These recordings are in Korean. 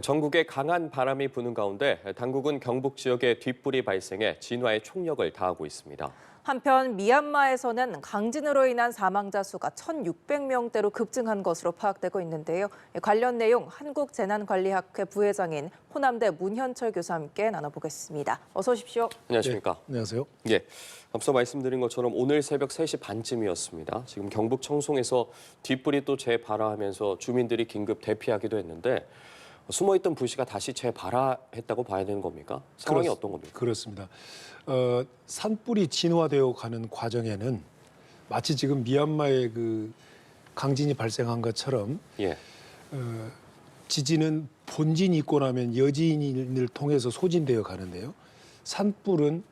전국에 강한 바람이 부는 가운데 당국은 경북 지역에 뒷불이 발생해 진화에 총력을 다하고 있습니다. 한편 미얀마에서는 강진으로 인한 사망자 수가 1,600명대로 급증한 것으로 파악되고 있는데요. 관련 내용 한국재난관리학회 부회장인 호남대 문현철 교수와 함께 나눠보겠습니다. 어서 오십시오. 안녕하십니까? 네, 안녕하세요. 예, 앞서 말씀드린 것처럼 오늘 새벽 3시 반쯤이었습니다. 지금 경북 청송에서 뒷불이 또 재발화하면서 주민들이 긴급 대피하기도 했는데 숨어있던 불씨가 다시 재발화했다고 봐야 되는 겁니까? 상황이 어떤 겁니까? 그렇습니다. 산불이 진화되어 가는 과정에는 마치 지금 미얀마의 그 강진이 발생한 것처럼 예, 지진은 본진이 있고 나면 여진을 통해서 소진되어 가는데요. 산불은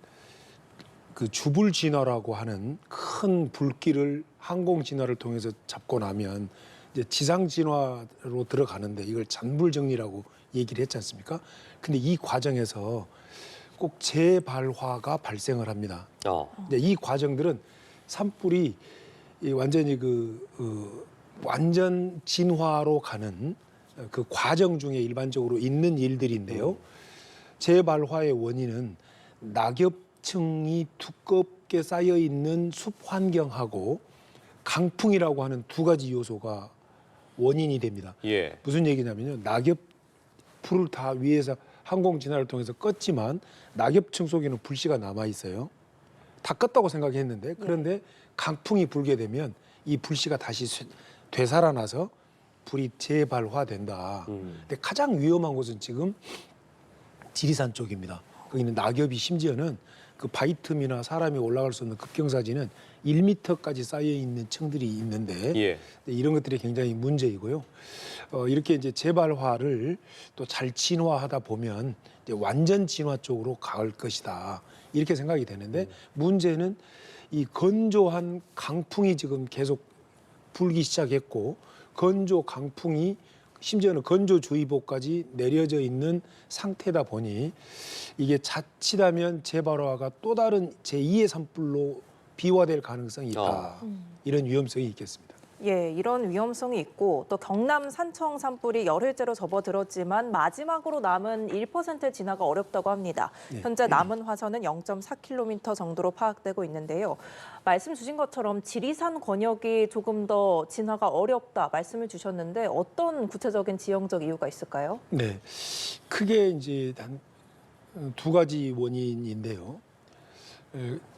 그 주불 진화라고 하는 큰 불길을 항공 진화를 통해서 잡고 나면 이제 지상 진화로 들어가는데 이걸 잔불 정리라고 얘기를 했지 않습니까? 근데 이 과정에서 꼭 재발화가 발생을 합니다. 근데 이 과정들은 산불이 완전히 완전 진화로 가는 그 과정 중에 일반적으로 있는 일들인데요. 재발화의 원인은 낙엽층이 두껍게 쌓여 있는 숲 환경하고 강풍이라고 하는 두 가지 요소가 원인이 됩니다. 예. 무슨 얘기냐면요. 낙엽 불을 다 위에서 항공 진화를 통해서 껐지만 낙엽층 속에는 불씨가 남아 있어요. 다 껐다고 생각했는데 그런데 강풍이 불게 되면 이 불씨가 다시 되살아나서 불이 재발화된다. 근데 가장 위험한 곳은 지금 지리산 쪽입니다. 거기는 낙엽이 심지어는 그 바위틈이나 사람이 올라갈 수 없는 급경사지는 1m까지 쌓여 있는 층들이 있는데 예. 이런 것들이 굉장히 문제이고요. 이렇게 이제 재발화를 또 잘 진화하다 보면 이제 완전 진화 쪽으로 갈 것이다. 이렇게 생각이 되는데 문제는 이 건조한 강풍이 지금 계속 불기 시작했고 건조 강풍이 심지어는 건조주의보까지 내려져 있는 상태다 보니 이게 자칫하면 재발화가 또 다른 제2의 산불로 비화될 가능성이 있다. 이런 위험성이 있겠습니다. 예, 이런 위험성이 있고 또 경남 산청 산불이 열흘째로 접어들었지만 마지막으로 남은 1% 진화가 어렵다고 합니다. 현재 남은 화선은 0.4km 정도로 파악되고 있는데요. 말씀 주신 것처럼 지리산 권역이 조금 더 진화가 어렵다 말씀을 주셨는데 어떤 구체적인 지형적 이유가 있을까요? 네, 크게 이제 한 두 가지 원인인데요.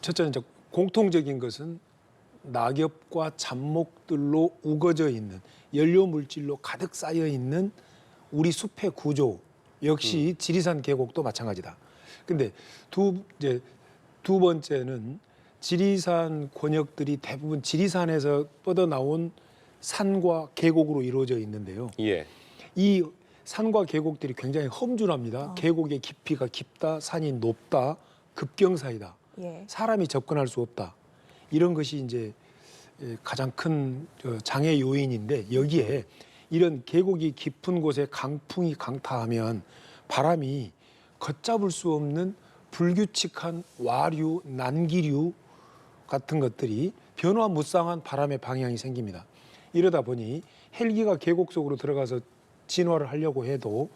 첫째는 이제 공통적인 것은 낙엽과 잡목들로 우거져 있는 연료 물질로 가득 쌓여 있는 우리 숲의 구조 역시 지리산 계곡도 마찬가지다. 근데 두 번째는 지리산 권역들이 대부분 지리산에서 뻗어나온 산과 계곡으로 이루어져 있는데요. 예. 이 산과 계곡들이 굉장히 험준합니다. 계곡의 깊이가 깊다, 산이 높다, 급경사이다. 예. 사람이 접근할 수 없다. 이런 것이 이제 가장 큰 장애 요인인데 여기에 이런 계곡이 깊은 곳에 강풍이 강타하면 바람이 걷잡을 수 없는 불규칙한 와류, 난기류 같은 것들이 변화무쌍한 바람의 방향이 생깁니다. 이러다 보니 헬기가 계곡 속으로 들어가서 진화를 하려고 해도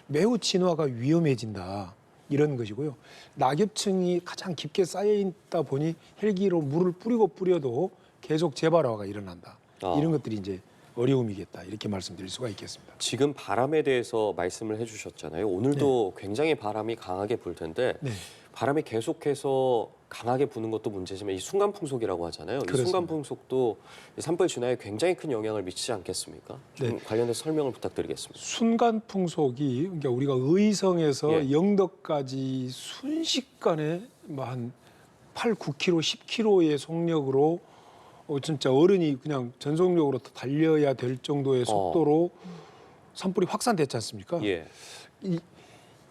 매우 진화가 위험해진다. 이런 것이고요. 낙엽층이 가장 깊게 쌓여 있다 보니 헬기로 물을 뿌려도 계속 재발화가 일어난다. 이런 것들이 이제 어려움이겠다. 이렇게 말씀드릴 수가 있겠습니다. 지금 바람에 대해서 말씀을 해주셨잖아요. 오늘도 굉장히 바람이 강하게 불 텐데 바람이 계속해서 강하게 부는 것도 문제지만 이 순간풍속이라고 하잖아요. 이 순간풍속도 산불 진화에 굉장히 큰 영향을 미치지 않겠습니까? 좀 관련해서 설명을 부탁드리겠습니다. 순간풍속이 그러니까 우리가 의성에서 영덕까지 순식간에 뭐 한 8, 9km, 10km의 속력으로 진짜 어른이 그냥 전속력으로 달려야 될 정도의 속도로 산불이 확산됐지 않습니까? 예.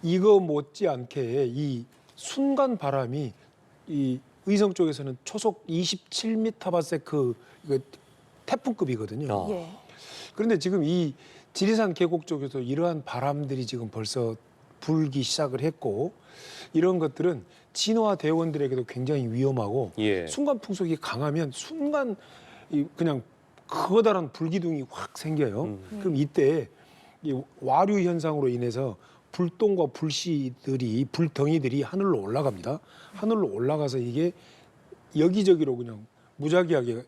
이거 못지않게 이 순간 바람이 이 의성 쪽에서는 초속 27m/s 이거 태풍급이거든요. 예. 그런데 지금 이 지리산 계곡 쪽에서 이러한 바람들이 지금 벌써 불기 시작을 했고 이런 것들은 진화 대원들에게도 굉장히 위험하고 순간 풍속이 강하면 순간 그냥 커다란 불기둥이 확 생겨요. 그럼 이때 이 와류 현상으로 인해서 불똥과 불덩이들이 하늘로 올라갑니다. 하늘로 올라가서 이게 여기저기로 그냥 무작위하게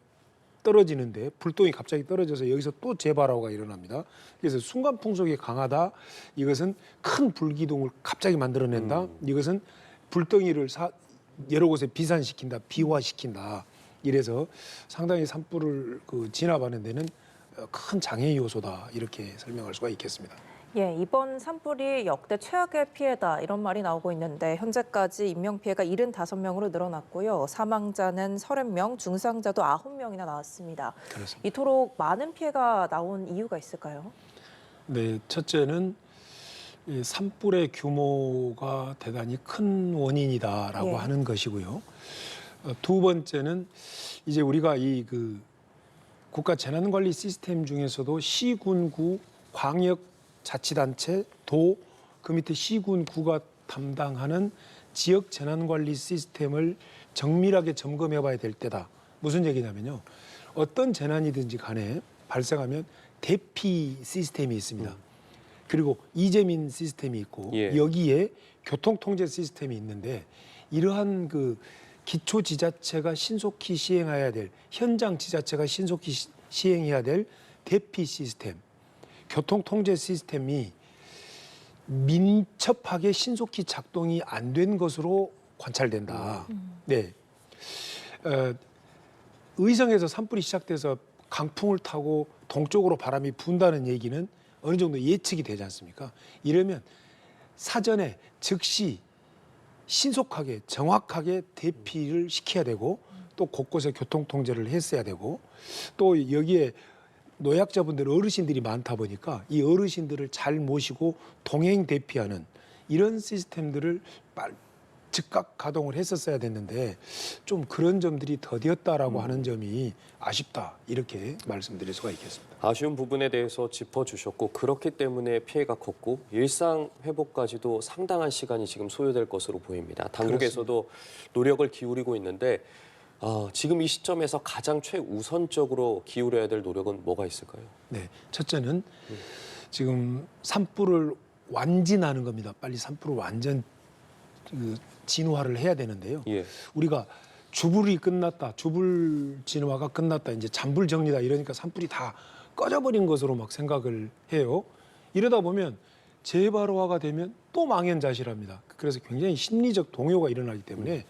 떨어지는데 불똥이 갑자기 떨어져서 여기서 또 재발화가 일어납니다. 그래서 순간 풍속이 강하다. 이것은 큰 불기둥을 갑자기 만들어낸다. 이것은 불덩이를 여러 곳에 비산시킨다, 비화시킨다. 이래서 상당히 산불을 진압하는 데는 큰 장애 요소다. 이렇게 설명할 수가 있겠습니다. 예, 이번 산불이 역대 최악의 피해다 이런 말이 나오고 있는데 현재까지 인명피해가 75명으로 늘어났고요. 사망자는 30명, 중상자도 9명이나 나왔습니다. 그렇습니다. 이토록 많은 피해가 나온 이유가 있을까요? 네, 첫째는 이 산불의 규모가 대단히 큰 원인이다라고 예. 하는 것이고요. 두 번째는 이제 우리가 이 국가 재난관리 시스템 중에서도 시군구, 광역자치단체, 도, 그 밑에 시군구가 담당하는 지역 재난관리 시스템을 정밀하게 점검해봐야 될 때다. 무슨 얘기냐면요. 어떤 재난이든지 간에 발생하면 대피 시스템이 있습니다. 그리고 이재민 시스템이 있고 예. 여기에 교통통제 시스템이 있는데 이러한 기초 지자체가 신속히 시행해야 될 현장 지자체가 신속히 시행해야 될 대피 시스템, 교통통제 시스템이 민첩하게 신속히 작동이 안 된 것으로 관찰된다. 네. 의성에서 산불이 시작돼서 강풍을 타고 동쪽으로 바람이 분다는 얘기는 어느 정도 예측이 되지 않습니까? 이러면 사전에 즉시 신속하게 정확하게 대피를 시켜야 되고 또 곳곳에 교통통제를 했어야 되고 또 여기에 노약자분들 어르신들이 많다 보니까 이 어르신들을 잘 모시고 동행 대피하는 이런 시스템들을 즉각 가동을 했었어야 됐는데 좀 그런 점들이 더디었다라고 하는 점이 아쉽다 이렇게 말씀드릴 수가 있겠습니다. 아쉬운 부분에 대해서 짚어주셨고 그렇기 때문에 피해가 컸고 일상 회복까지도 상당한 시간이 지금 소요될 것으로 보입니다. 당국에서도 노력을 기울이고 있는데 지금 이 시점에서 가장 최우선적으로 기울여야 될 노력은 뭐가 있을까요? 네, 첫째는 지금 산불을 완진하는 겁니다. 빨리 산불을 완전 진화를 해야 되는데요. 예. 우리가 주불이 끝났다, 주불 진화가 끝났다, 이제 잔불 정리다 이러니까 산불이 다 꺼져버린 것으로 막 생각을 해요. 이러다 보면 재발화가 되면 또 망연자실합니다. 그래서 굉장히 심리적 동요가 일어나기 때문에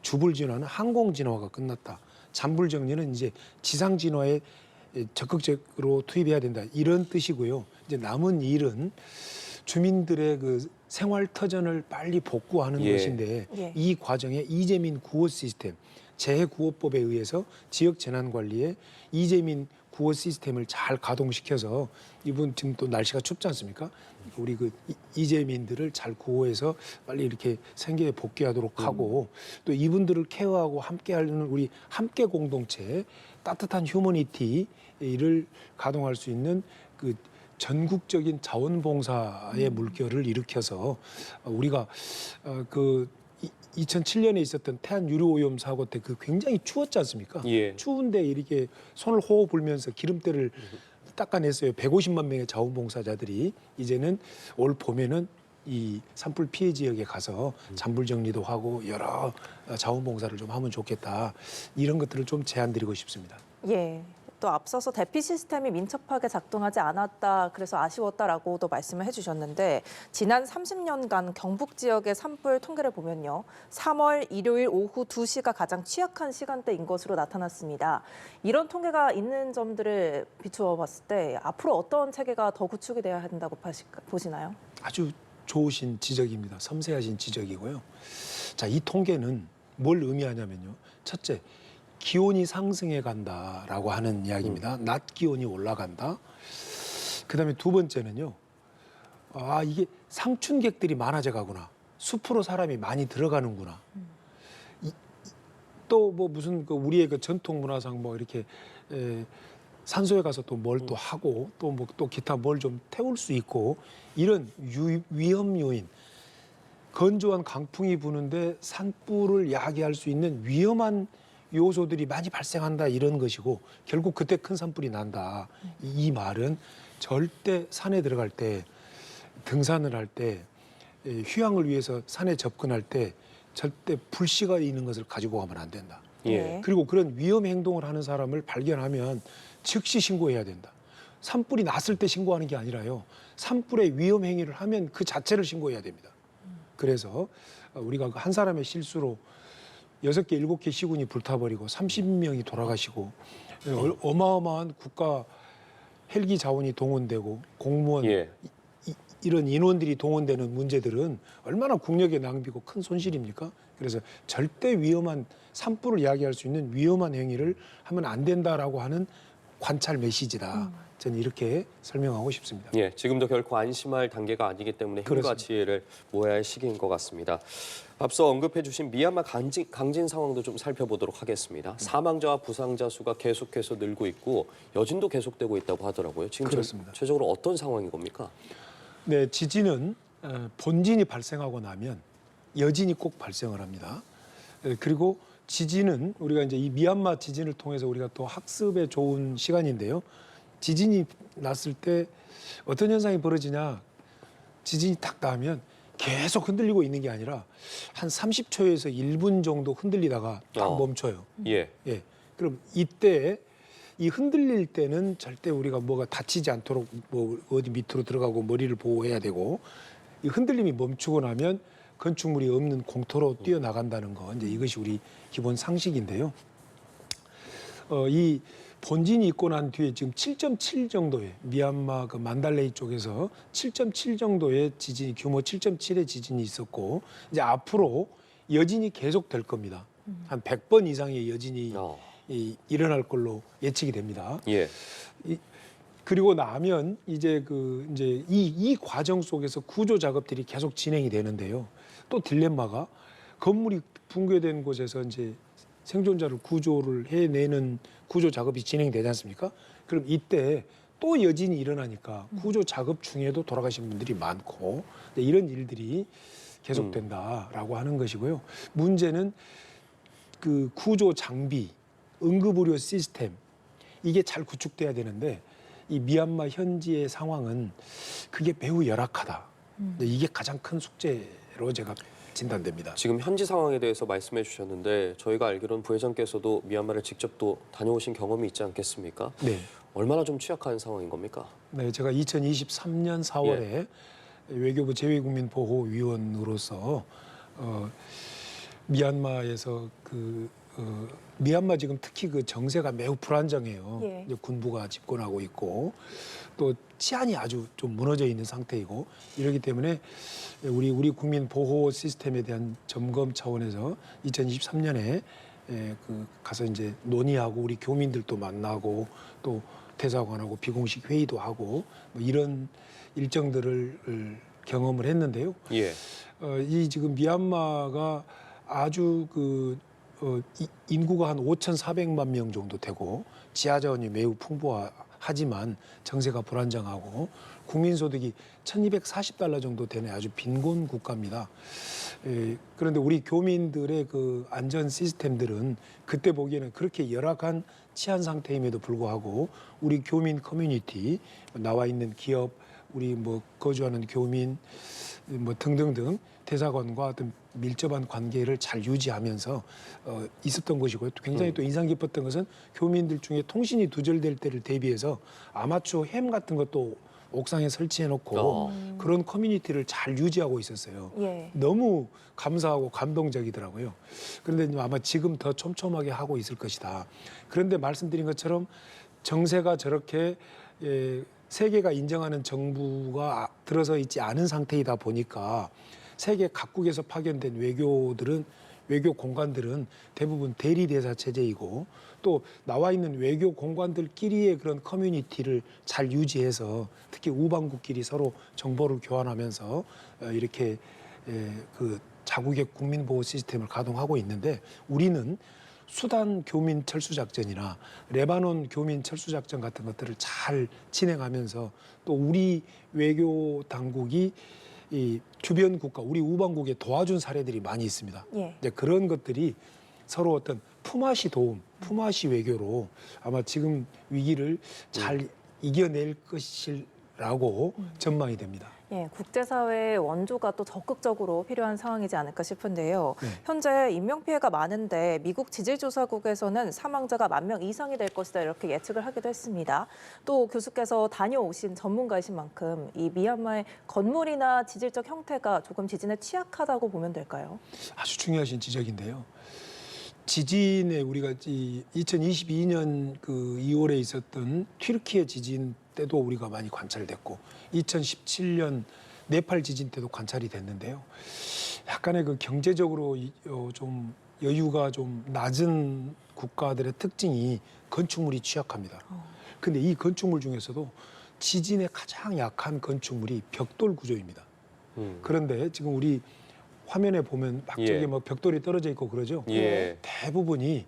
주불 진화는 항공 진화가 끝났다. 잔불 정리는 이제 지상 진화에 적극적으로 투입해야 된다. 이런 뜻이고요. 이제 남은 일은 주민들의 생활 터전을 빨리 복구하는 예. 것인데 예. 이 과정에 이재민 구호 시스템, 재해구호법에 의해서 지역 재난관리에 이재민 구호 시스템을 잘 가동시켜서 이분 지금 또 날씨가 춥지 않습니까? 우리 이재민들을 잘 구호해서 빨리 이렇게 생계에 복귀하도록 하고 또 이분들을 케어하고 함께하는 우리 함께 공동체 따뜻한 휴머니티를 가동할 수 있는 전국적인 자원봉사의 물결을 일으켜서 우리가 2007년에 있었던 태안 유류오염 사고 때 굉장히 추웠지 않습니까? 예. 추운데 이렇게 손을 호호 불면서 기름때를 닦아냈어요. 150만 명의 자원봉사자들이 이제는 올 봄에는 이 산불 피해 지역에 가서 잔불 정리도 하고 여러 자원봉사를 좀 하면 좋겠다. 이런 것들을 좀 제안드리고 싶습니다. 예. 또 앞서서 대피 시스템이 민첩하게 작동하지 않았다, 그래서 아쉬웠다라고도 말씀을 해주셨는데 지난 30년간 경북 지역의 산불 통계를 보면요. 3월 일요일 오후 2시가 가장 취약한 시간대인 것으로 나타났습니다. 이런 통계가 있는 점들을 비추어 봤을 때 앞으로 어떤 체계가 더 구축이 돼야 한다고 보시나요? 아주 좋으신 지적입니다. 섬세하신 지적이고요. 자, 이 통계는 뭘 의미하냐면요. 첫째, 기온이 상승해 간다라고 하는 이야기입니다. 낮 기온이 올라간다. 그다음에 두 번째는요. 이게 상춘객들이 많아져 가구나. 숲으로 사람이 많이 들어가는구나. 또 무슨 우리의 전통 문화상 이렇게 산소에 가서 또 뭘 또 하고 또 기타 뭘 좀 태울 수 있고 이런 위험 요인. 건조한 강풍이 부는데 산불을 야기할 수 있는 위험한 요소들이 많이 발생한다 이런 것이고 결국 그때 큰 산불이 난다. 이 말은 절대 산에 들어갈 때, 등산을 할 때, 휴양을 위해서 산에 접근할 때 절대 불씨가 있는 것을 가지고 가면 안 된다. 예. 그리고 그런 위험 행동을 하는 사람을 발견하면 즉시 신고해야 된다. 산불이 났을 때 신고하는 게 아니라요. 산불의 위험 행위를 하면 그 자체를 신고해야 됩니다. 그래서 우리가 한 사람의 실수로 6개, 7개 시군이 불타버리고 30명이 돌아가시고 어마어마한 국가 헬기 자원이 동원되고 공무원 예. 이런 인원들이 동원되는 문제들은 얼마나 국력의 낭비고 큰 손실입니까? 그래서 절대 위험한 산불을 이야기할 수 있는 위험한 행위를 하면 안 된다라고 하는 관찰 메시지다. 저는 이렇게 설명하고 싶습니다. 예, 지금도 결코 안심할 단계가 아니기 때문에 힘과 그렇습니다. 지혜를 모아야 할 시기인 것 같습니다. 앞서 언급해 주신 미얀마 강진 상황도 좀 살펴보도록 하겠습니다. 사망자와 부상자 수가 계속해서 늘고 있고 여진도 계속되고 있다고 하더라고요. 지금 그렇습니다. 최적으로 어떤 상황인 겁니까? 네, 지진은 본진이 발생하고 나면 여진이 꼭 발생을 합니다. 그리고 지진은 우리가 이제 이 미얀마 지진을 통해서 우리가 또 학습에 좋은 시간인데요. 지진이 났을 때 어떤 현상이 벌어지냐? 지진이 탁 나면 계속 흔들리고 있는 게 아니라 한 30초에서 1분 정도 흔들리다가 딱 멈춰요. 예. 예. 그럼 이때 이 흔들릴 때는 절대 우리가 뭐가 다치지 않도록 뭐 어디 밑으로 들어가고 머리를 보호해야 되고 이 흔들림이 멈추고 나면 건축물이 없는 공터로 뛰어나간다는 거 이제 이것이 우리 기본 상식인데요. 이 본진이 있고 난 뒤에 지금 7.7 정도의 미얀마 그 만달레이 쪽에서 7.7 정도의 지진이 규모 7.7의 지진이 있었고 이제 앞으로 여진이 계속 될 겁니다. 한 100번 이상의 여진이 일어날 걸로 예측이 됩니다. 예. 그리고 나면 이제 이 과정 속에서 구조 작업들이 계속 진행이 되는데요. 또 딜레마가 건물이 붕괴된 곳에서 이제 생존자를 구조를 해내는 구조 작업이 진행되지 않습니까? 그럼 이때 또 여진이 일어나니까 구조 작업 중에도 돌아가신 분들이 많고 이런 일들이 계속된다라고 하는 것이고요. 문제는 그 구조 장비, 응급의료 시스템 이게 잘 구축돼야 되는데 이 미얀마 현지의 상황은 그게 매우 열악하다. 이게 가장 큰 숙제로 제가 진단됩니다. 지금 현지 상황에 대해서 말씀해 주셨는데 저희가 알기로는 부회장께서도 미얀마를 직접 또 다녀오신 경험이 있지 않겠습니까? 네. 얼마나 좀 취약한 상황인 겁니까? 네, 제가 2023년 4월에 외교부 재외국민보호위원으로서 미얀마에서 미얀마 지금 특히 그 정세가 매우 불안정해요. 예. 이제 군부가 집권하고 있고 또 치안이 아주 좀 무너져 있는 상태이고 이러기 때문에 우리 국민 보호 시스템에 대한 점검 차원에서 2023년에 가서 이제 논의하고 우리 교민들도 만나고 또 대사관하고 비공식 회의도 하고 뭐 이런 일정들을 경험을 했는데요. 예. 이 지금 미얀마가 아주 인구가 한 5,400만 명 정도 되고 지하 자원이 매우 풍부하지만 정세가 불안정하고 국민 소득이 1,240달러 정도 되는 아주 빈곤 국가입니다. 그런데 우리 교민들의 그 안전 시스템들은 그때 보기에는 그렇게 열악한 치안 상태임에도 불구하고 우리 교민 커뮤니티 나와 있는 기업 우리 뭐 거주하는 교민 뭐 등등등 대사관과 어떤 밀접한 관계를 잘 유지하면서 있었던 것이고요. 굉장히 또 인상 깊었던 것은 교민들 중에 통신이 두절될 때를 대비해서 아마추어 햄 같은 것도 옥상에 설치해놓고 그런 커뮤니티를 잘 유지하고 있었어요. 예. 너무 감사하고 감동적이더라고요. 그런데 아마 지금 더 촘촘하게 하고 있을 것이다. 그런데 말씀드린 것처럼 정세가 저렇게 세계가 인정하는 정부가 들어서 있지 않은 상태이다 보니까 세계 각국에서 파견된 외교 공관들은 대부분 대리대사 체제이고 또 나와 있는 외교 공관들끼리의 그런 커뮤니티를 잘 유지해서 특히 우방국끼리 서로 정보를 교환하면서 이렇게 그 자국의 국민보호 시스템을 가동하고 있는데 우리는 수단 교민 철수 작전이나 레바논 교민 철수 작전 같은 것들을 잘 진행하면서 또 우리 외교 당국이 이 주변 국가, 우리 우방국에 도와준 사례들이 많이 있습니다. 예. 이제 그런 것들이 서로 어떤 품앗이 도움, 품앗이 외교로 아마 지금 위기를 잘 이겨낼 것이라고 전망이 됩니다. 예, 국제사회의 원조가 또 적극적으로 필요한 상황이지 않을까 싶은데요. 네. 현재 인명피해가 많은데 미국 지질조사국에서는 사망자가 10,000명 이상이 될 것이다 이렇게 예측을 하기도 했습니다. 또 교수께서 다녀오신 전문가이신 만큼 이 미얀마의 건물이나 지질적 형태가 조금 지진에 취약하다고 보면 될까요? 아주 중요하신 지적인데요. 지진에 우리가 2022년 그 2월에 있었던 튀르키예 지진 때도 우리가 많이 관찰됐고 2017년 네팔 지진 때도 관찰이 됐는데요. 약간의 그 경제적으로 좀 여유가 좀 낮은 국가들의 특징이 건축물이 취약합니다. 근데 이 건축물 중에서도 지진에 가장 약한 건축물이 벽돌 구조입니다. 그런데 지금 우리 화면에 보면 막저기 예. 뭐 벽돌이 떨어져 있고 그러죠. 예. 대부분이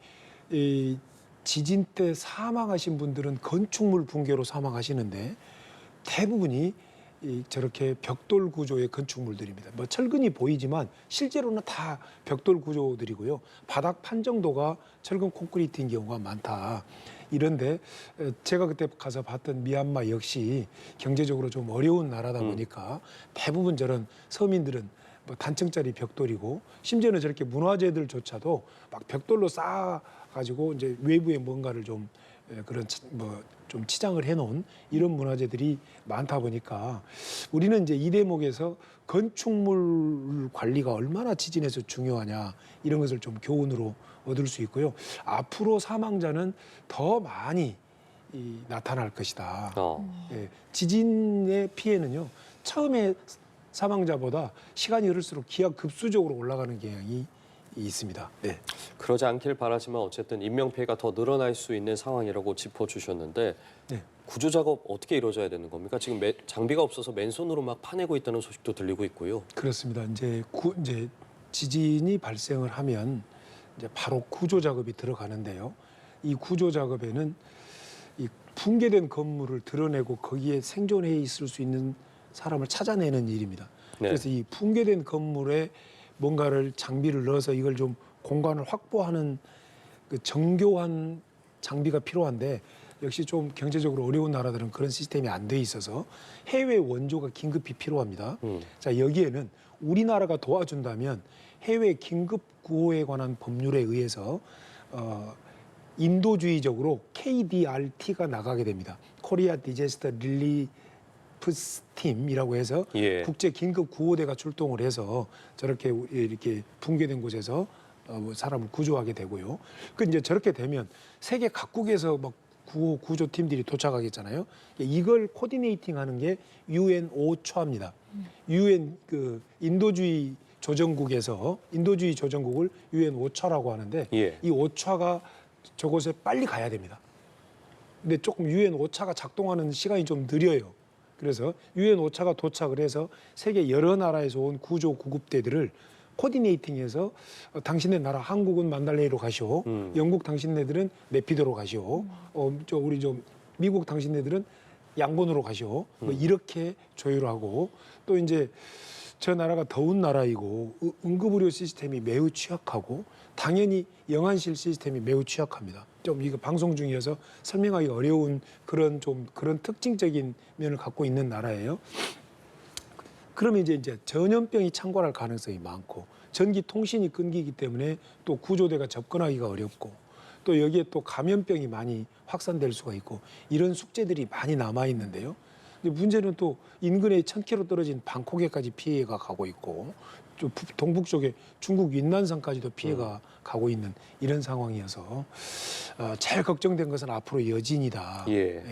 이 지진 때 사망하신 분들은 건축물 붕괴로 사망하시는데 대부분이 저렇게 벽돌 구조의 건축물들입니다. 뭐 철근이 보이지만 실제로는 다 벽돌 구조들이고요. 바닥 판정도가 철근 콘크리트인 경우가 많다. 이런데 제가 그때 가서 봤던 미얀마 역시 경제적으로 좀 어려운 나라다 보니까 대부분 저런 서민들은 뭐 단층짜리 벽돌이고 심지어는 저렇게 문화재들조차도 막 벽돌로 쌓아가지고 이제 외부에 뭔가를 좀 그런 뭐 좀 치장을 해놓은 이런 문화재들이 많다 보니까 우리는 이제 이 대목에서 건축물 관리가 얼마나 지진에서 중요하냐 이런 것을 좀 교훈으로 얻을 수 있고요. 앞으로 사망자는 더 많이 나타날 것이다. 예, 지진의 피해는요. 처음에 사망자보다 시간이 흐를수록 기하급수적으로 올라가는 경향이 있습니다. 네. 그러지 않길 바라지만 어쨌든 인명피해가 더 늘어날 수 있는 상황이라고 짚어주셨는데 네. 구조작업 어떻게 이루어져야 되는 겁니까? 지금 장비가 없어서 맨손으로 막 파내고 있다는 소식도 들리고 있고요. 그렇습니다. 이제 지진이 발생을 하면 이제 바로 구조 작업이 들어가는데요. 이 구조 작업에는 이 붕괴된 건물을 드러내고 거기에 생존해 있을 수 있는 사람을 찾아내는 일입니다. 네. 그래서 이 붕괴된 건물에 뭔가를 장비를 넣어서 이걸 좀 공간을 확보하는 그 정교한 장비가 필요한데 역시 좀 경제적으로 어려운 나라들은 그런 시스템이 안 돼 있어서 해외 원조가 긴급히 필요합니다. 자, 여기에는 우리나라가 도와준다면 해외 긴급 구호에 관한 법률에 의해서 인도주의적으로 KDRT가 나가게 됩니다. 코리아 디제스터 릴리프 팀이라고 해서 예. 국제 긴급 구호대가 출동을 해서 저렇게 이렇게 붕괴된 곳에서 사람을 구조하게 되고요. 그 이제 저렇게 되면 세계 각국에서 막 구조 팀들이 도착하겠잖아요. 이걸 코디네이팅하는 게 UN 오차입니다. UN 그 인도주의 조정국에서 인도주의 조정국을 UN 오차라고 하는데 예. 이 오차가 저곳에 빨리 가야 됩니다. 근데 조금 UN 오차가 작동하는 시간이 좀 느려요. 그래서 UN 오차가 도착을 해서 세계 여러 나라에서 온 구조 구급대들을 코디네이팅해서 당신네 나라 한국은 만달레이로 가시오. 영국 당신네들은 네피도로 가시오. 우리 좀 미국 당신네들은 양곤으로 가시오. 뭐 이렇게 조율하고 또 이제 저 나라가 더운 나라이고 응급의료 시스템이 매우 취약하고 당연히 영안실 시스템이 매우 취약합니다. 좀 이거 방송 중이어서 설명하기 어려운 그런 특징적인 면을 갖고 있는 나라예요. 그러면 이제 전염병이 창궐할 가능성이 많고 전기 통신이 끊기기 때문에 또 구조대가 접근하기가 어렵고 또 여기에 또 감염병이 많이 확산될 수가 있고 이런 숙제들이 많이 남아 있는데요. 문제는 또 인근에 1,000km 떨어진 방콕에까지 피해가 가고 있고 좀 동북 쪽에 중국 윈난성까지도 피해가 가고 있는 이런 상황이어서 제일 걱정된 것은 앞으로 여진이다. 예.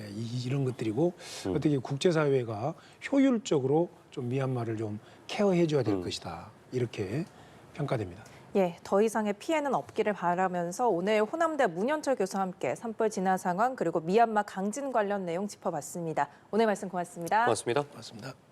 이런 것들이고 어떻게 국제사회가 효율적으로 좀 미얀마를 좀 케어해줘야 될 것이다. 이렇게 평가됩니다. 예, 더 이상의 피해는 없기를 바라면서 오늘 호남대 문현철 교수와 함께 산불 진화 상황 그리고 미얀마 강진 관련 내용 짚어봤습니다. 오늘 말씀 고맙습니다. 고맙습니다. 고맙습니다.